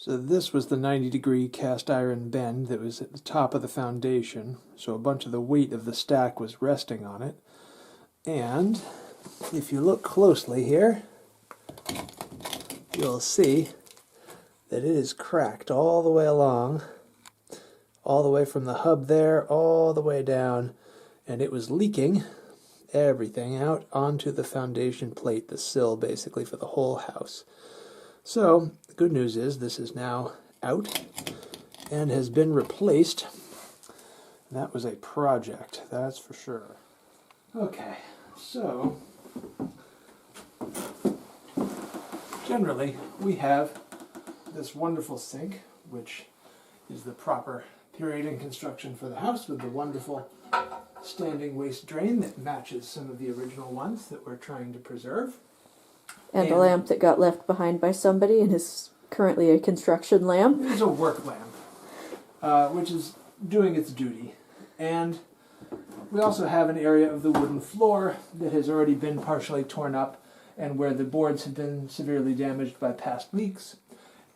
So this was the 90-degree cast iron bend that was at the top of the foundation. So a bunch of the weight of the stack was resting on it. And if you look closely here, you'll see that it is cracked all the way along, all the way from the hub there, all the way down, and it was leaking everything out onto the foundation plate, the sill basically for the whole house. So the good news is this is now out and has been replaced. That was a project, that's for sure. Okay, so generally we have this wonderful sink, which is the proper period in construction for the house, with the wonderful standing waste drain that matches some of the original ones that we're trying to preserve. And a lamp that got left behind by somebody and is currently a construction lamp. It is a work lamp, which is doing its duty. And we also have an area of the wooden floor that has already been partially torn up and where the boards have been severely damaged by past leaks.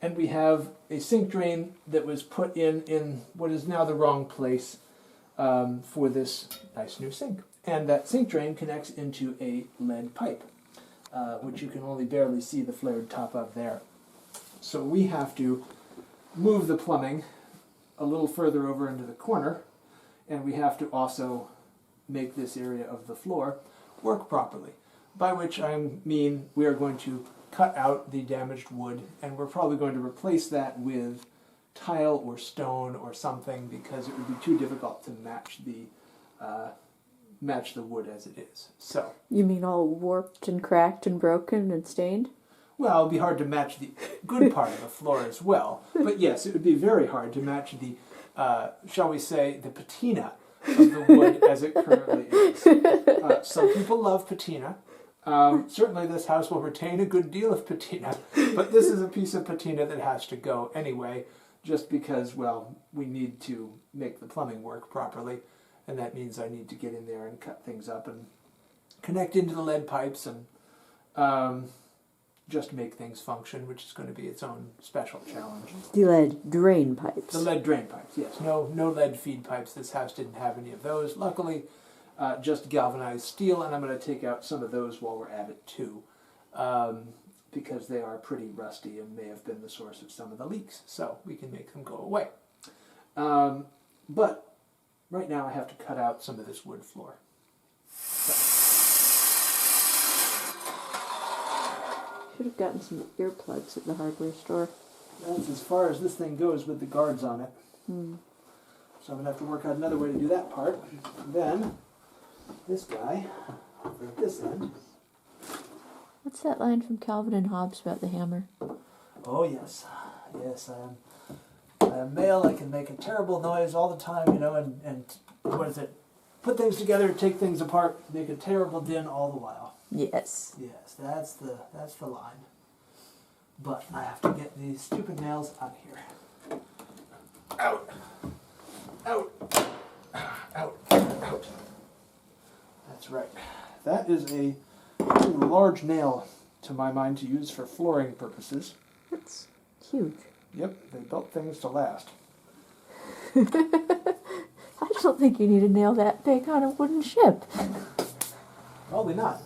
And we have a sink drain that was put in what is now the wrong place for this nice new sink. And that sink drain connects into a lead pipe, which you can only barely see the flared top of there. So we have to move the plumbing a little further over into the corner, and we have to also make this area of the floor work properly, by which I mean we are going to cut out the damaged wood, and we're probably going to replace that with tile or stone or something, because it would be too difficult to match the wood as it is. So you mean all warped and cracked and broken and stained? Well, it would be hard to match the good part of the floor as well. But yes, it would be very hard to match the, shall we say, the patina of the wood as it currently is. Some people love patina. Certainly this house will retain a good deal of patina, but this is a piece of patina that has to go anyway, just because, well, we need to make the plumbing work properly, and that means I need to get in there and cut things up and connect into the lead pipes and just make things function, which is going to be its own special challenge. The lead drain pipes. The lead drain pipes, yes. No lead feed pipes. This house didn't have any of those. Luckily, just galvanized steel, and I'm going to take out some of those while we're at it too, because they are pretty rusty and may have been the source of some of the leaks, so we can make them go away. But right now I have to cut out some of this wood floor. So. Should have gotten some earplugs at the hardware store. That's as far as this thing goes with the guards on it. So I'm going to have to work out another way to do that part. Then, this guy, over at this end. What's that line from Calvin and Hobbes about the hammer? Oh yes. Yes, I am male. I can make a terrible noise all the time, you know, and what is it? Put things together, take things apart, make a terrible din all the while. Yes. Yes, that's the line. But I have to get these stupid nails out of here. Out. Out. Out. Out. That's right. That is a pretty large nail, to my mind, to use for flooring purposes. That's huge. Yep, they built things to last. I don't think you need a nail that big on a wooden ship. Probably not.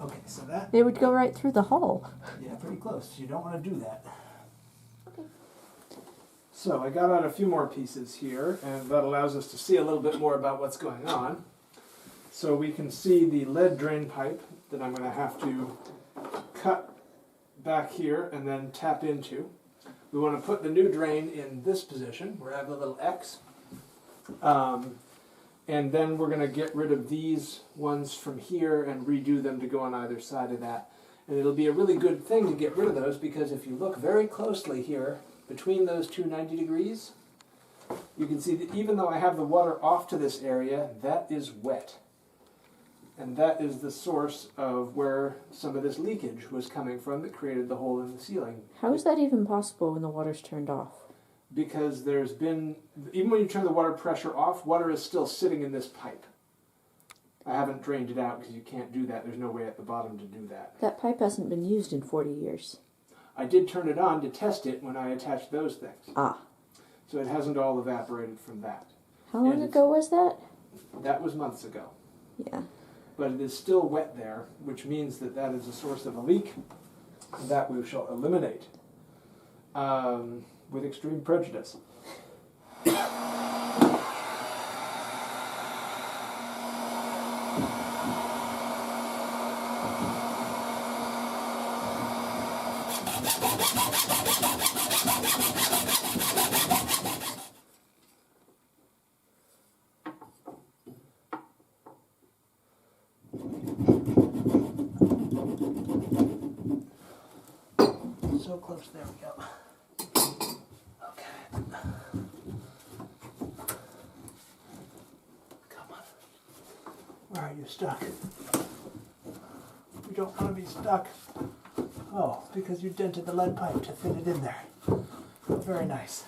Okay, so that... It would go right through the hull. Yeah, pretty close. You don't want to do that. Okay. So I got out a few more pieces here, and that allows us to see a little bit more about what's going on. So we can see the lead drain pipe that I'm going to have to cut back here and then tap into. We want to put the new drain in this position where I have a little X. And then we're going to get rid of these ones from here and redo them to go on either side of that. And it'll be a really good thing to get rid of those, because if you look very closely here, between those two 90 degrees, you can see that even though I have the water off to this area, that is wet. And that is the source of where some of this leakage was coming from that created the hole in the ceiling. How is that even possible when the water's turned off? Because there's been, even when you turn the water pressure off, water is still sitting in this pipe. I haven't drained it out because you can't do that. There's no way at the bottom to do that. That pipe hasn't been used in 40 years. I did turn it on to test it when I attached those things. Ah. So it hasn't all evaporated from that. How long ago was that? That was months ago. Yeah. But it is still wet there, which means that that is a source of a leak that we shall eliminate with extreme prejudice. So close, there we go. Okay. Come on. Where are you stuck? You don't want to be stuck. Oh, because you dented the lead pipe to fit it in there. Very nice.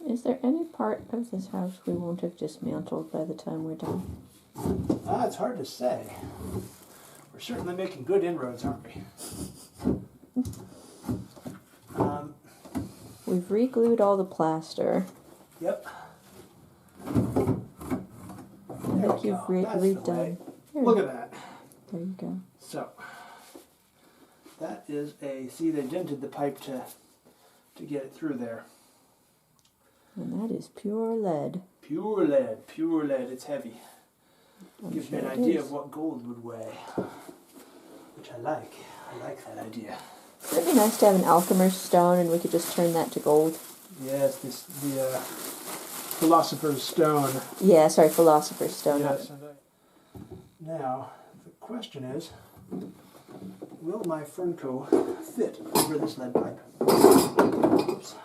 Is there any part of this house we won't have dismantled by the time we're done? It's hard to say. We're certainly making good inroads, aren't we? We've re-glued all the plaster. Yep. I think you've redone. Look at that. There you go. So, that is see, they dented the pipe to get it through there. And that is pure lead. Pure lead, pure lead. It's heavy. Gives me an idea is. of what gold would weigh, which I like. I like that idea. It'd be nice to have an alchemer's stone and we could just turn that to gold. Yes, the philosopher's stone. Yeah, sorry, philosopher's stone. Yes. Now, the question is, will my Fernco fit over this lead pipe? Oops.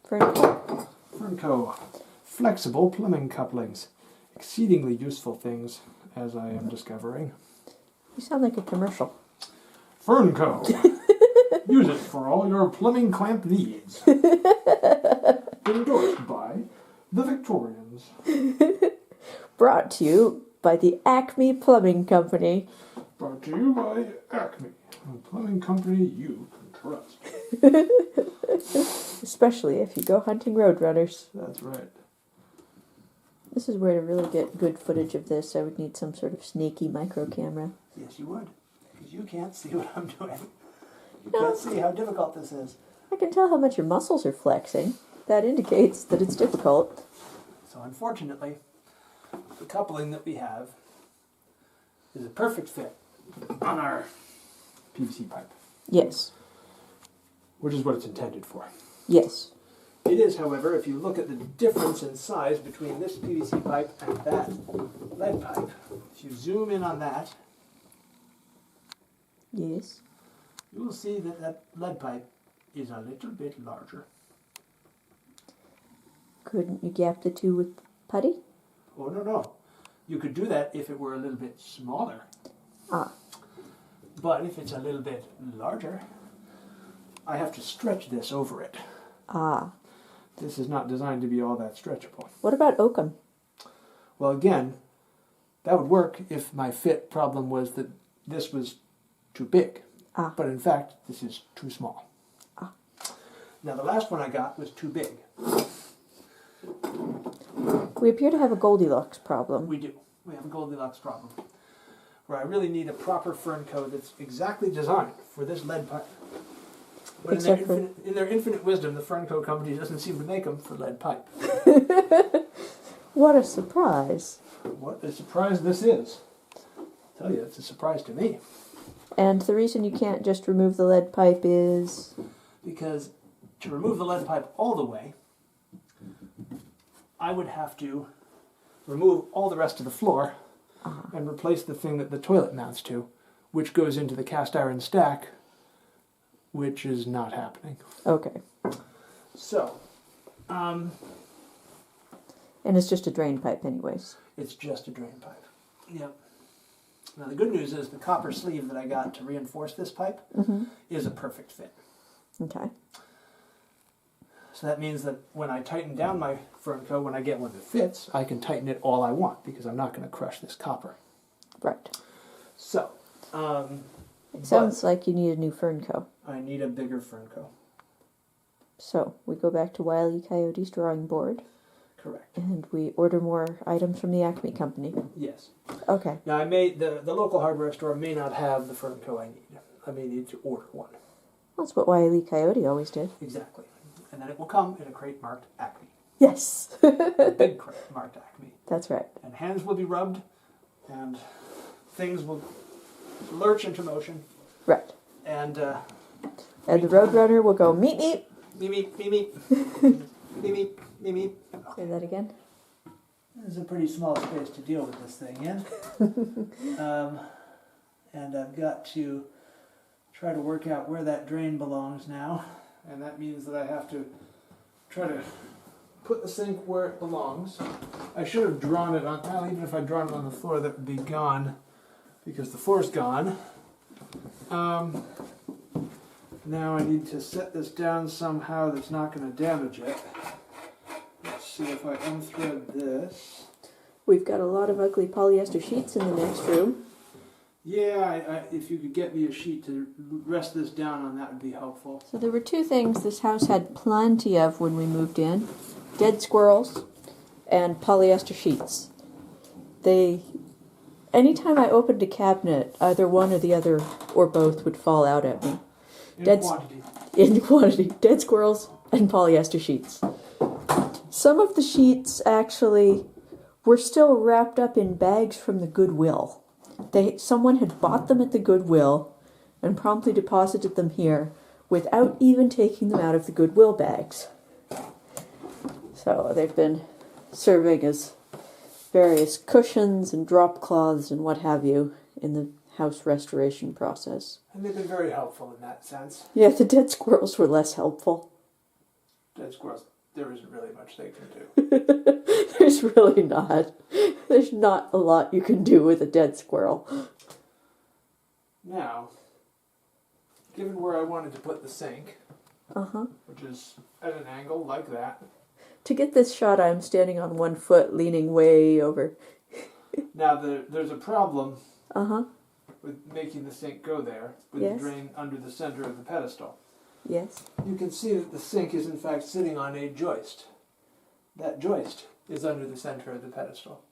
Fernco. Flexible plumbing couplings. Exceedingly useful things, as I am discovering. You sound like a commercial. Fernco. Use it for all your plumbing clamp needs. Endorsed by the Victorians. Brought to you by the Acme Plumbing Company. Brought to you by Acme, a plumbing company you can trust. Especially if you go hunting roadrunners. That's right. This is where to really get good footage of this. I would need some sort of snaky micro camera. Yes, you would. Because you can't see what I'm doing. You can't see how difficult this is. I can tell how much your muscles are flexing. That indicates that it's difficult. So unfortunately, the coupling that we have is a perfect fit on our PVC pipe. Yes. Which is what it's intended for. Yes. It is, however, if you look at the difference in size between this PVC pipe and that lead pipe, if you zoom in on that, Yes. you will see that that lead pipe is a little bit larger. Couldn't you gap the two with putty? Oh, no. You could do that if it were a little bit smaller. Ah. But if it's a little bit larger, I have to stretch this over it. Ah. This is not designed to be all that stretchable. What about oakum? Well, again, that would work if my fit problem was that this was too big. Ah. But in fact, this is too small. Ah. Now, the last one I got was too big. We appear to have a Goldilocks problem. We do. We have a Goldilocks problem. Where I really need a proper Fernco that's exactly designed for this lead pipe. But in their infinite wisdom, the Fernco company doesn't seem to make them for lead pipe. What a surprise. What a surprise this is. I tell you, it's a surprise to me. And the reason you can't just remove the lead pipe is? Because to remove the lead pipe all the way, I would have to remove all the rest of the floor and replace the thing that the toilet mounts to, which goes into the cast iron stack, which is not happening. Okay. So, and it's just a drain pipe anyways. it's just a drain pipe. Yep. Now the good news is the copper sleeve that I got to reinforce this pipe is a perfect fit. Okay. So that means that when I tighten down my Fernco, when I get one that fits, I can tighten it all I want because I'm not going to crush this copper. Right. So, It sounds like you need a new Fernco. I need a bigger Fernco. So, we go back to Wile E. Coyote's drawing board. Correct. And we order more items from the Acme Company. Yes. Okay. Now, the local hardware store may not have the Fernco I need. I may need to order one. That's what Wile E. Coyote always did. Exactly. And then it will come in a crate marked Acme. Yes. A big crate marked Acme. That's right. And hands will be rubbed, and things will lurch into motion. Right. And the Roadrunner will go meep meep. Meep meep, meep meep. Meep meep, meep meep. Say that again. This is a pretty small space to deal with this thing in. And I've got to try to work out where that drain belongs now. And that means that I have to try to put the sink where it belongs. I should have drawn it on, well, even if I'd drawn it on the floor, that would be gone because the floor's gone. Now I need to set this down somehow that's not going to damage it. Let's see if I unthread this. We've got a lot of ugly polyester sheets in the next room. Yeah, if you could get me a sheet to rest this down on, that would be helpful. So there were two things this house had plenty of when we moved in. Dead squirrels and polyester sheets. Anytime I opened a cabinet, either one or the other or both would fall out at me. In quantity. In quantity. Dead squirrels and polyester sheets. Some of the sheets actually were still wrapped up in bags from the Goodwill. Someone had bought them at the Goodwill and promptly deposited them here without even taking them out of the Goodwill bags. So they've been serving as various cushions and drop cloths and what have you in the house restoration process. And they've been very helpful in that sense. Yeah, the dead squirrels were less helpful. Dead squirrels, there isn't really much they can do. There's really not. There's not a lot you can do with a dead squirrel. Now, given where I wanted to put the sink, which is at an angle like that. To get this shot, I'm standing on one foot, leaning way over. Now, there's a problem with making the sink go there, with yes. the drain under the center of the pedestal. Yes. You can see that the sink is in fact sitting on a joist. That joist is under the center of the pedestal.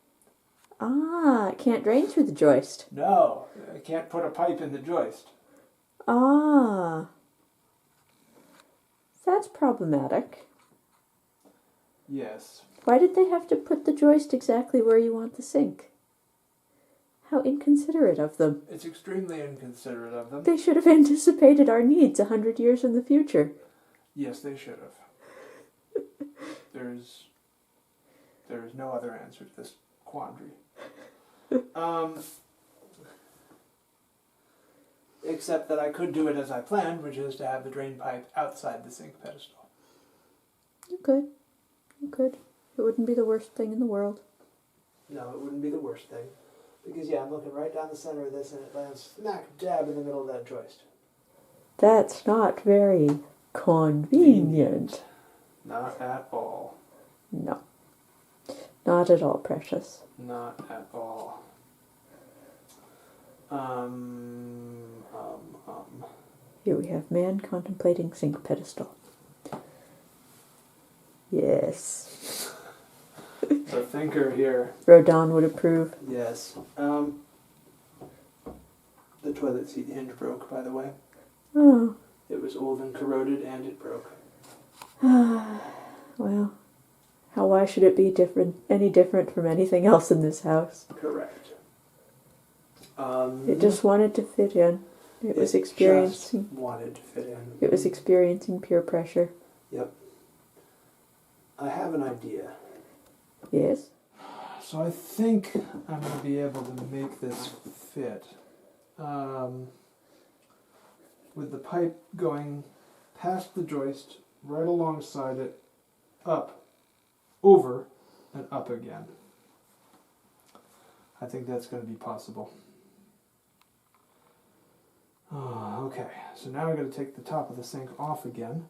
Ah, it can't drain through the joist. No, I can't put a pipe in the joist. Ah. That's problematic. Yes. Why did they have to put the joist exactly where you want the sink? How inconsiderate of them. It's extremely inconsiderate of them. They should have anticipated our needs 100 years in the future. Yes, they should have. There is no other answer to this quandary. Except that I could do it as I planned, which is to have the drain pipe outside the sink pedestal. You could. You could. It wouldn't be the worst thing in the world. No, it wouldn't be the worst thing. Because, yeah, I'm looking right down the center of this, and it lands smack dab in the middle of that joist. That's not very convenient. Not at all. No. Not at all, precious. Not at all. Here we have man contemplating sink pedestal. Yes. The thinker here. Rodin would approve. Yes. The toilet seat hinge broke, by the way. Oh. It was old and corroded, and it broke. Well, why should it be any different from anything else in this house? Correct. It just wanted to fit in. It was experiencing. Just wanted to fit in. It was experiencing peer pressure. Yep. I have an idea. Yes. So I think I'm going to be able to make this fit. With the pipe going past the joist, right alongside it, up, over, and up again. I think that's going to be possible. Okay, so now I'm going to take the top of the sink off again.